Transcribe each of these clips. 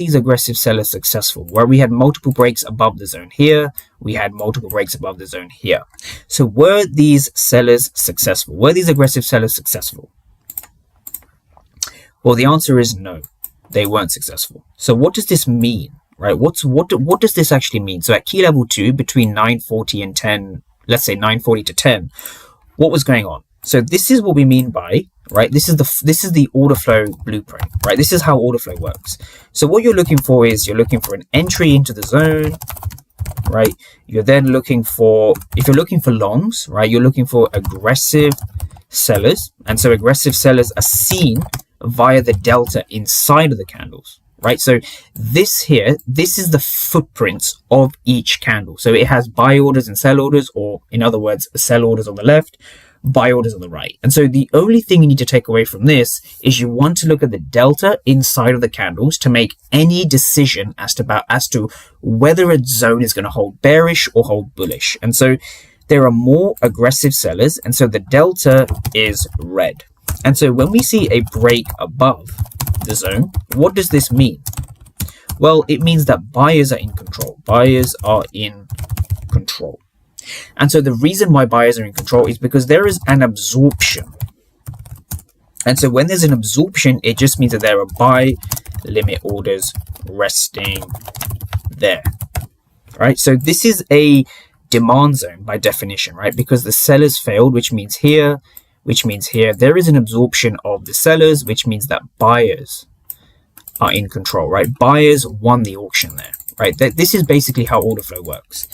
these aggressive sellers successful? Where we had multiple breaks above the zone here, we had multiple breaks above the zone here. So were these sellers successful? Were these aggressive sellers successful? Well, the answer is no, they weren't successful. So what does this mean, right? What does this actually mean? So at key level 2, between 940 and 10, let's say 940 to 10, what was going on? So this is what we mean by, right? This is the order flow blueprint, right? This is how order flow works. So what you're looking for is you're looking for an entry into the zone, right? You're then looking for, if you're looking for longs, right? You're looking for aggressive sellers. And so aggressive sellers are seen via the delta inside of the candles, right? So this here, this is the footprints of each candle. So it has buy orders and sell orders, or in other words, sell orders on the left, buy orders on the right. And so the only thing you need to take away from this is you want to look at the delta inside of the candles to make any decision as to whether a zone is going to hold bearish or hold bullish. And so there are more aggressive sellers, and so the delta is red. And so when we see a break above the zone, what does this mean? Well, it means that buyers are in control. Buyers are in control. And so the reason why buyers are in control is because there is an absorption. And so when there's an absorption, it just means that there are buy limit orders resting there, right? So this is a demand zone by definition, right? Because the sellers failed, which means here, there is an absorption of the sellers, which means that buyers are in control, right? Buyers won the auction there, right? This is basically how order flow works.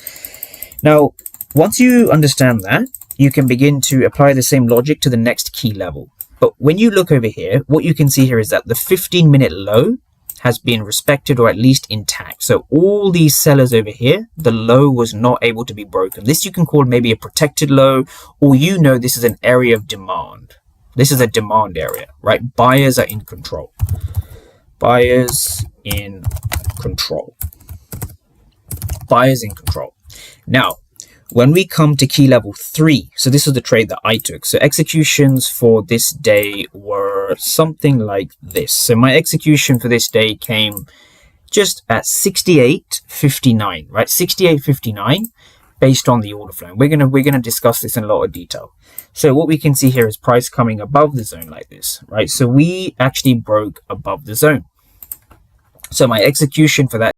Now, once you understand that, you can begin to apply the same logic to the next key level. But when you look over here, what you can see here is that the 15-minute low has been respected, or at least intact. So all these sellers over here, the low was not able to be broken. This you can call maybe a protected low, or this is an area of demand. This is a demand area, right? Buyers are in control. Buyers in control. Buyers in control. Now, when we come to key level 3, so this is the trade that I took. So executions for this day were something like this. So my execution for this day came just at 68.59, right? 68.59 based on the order flow. We're gonna discuss this in a lot of detail. So what we can see here is price coming above the zone like this, right? So we actually broke above the zone. So my execution for that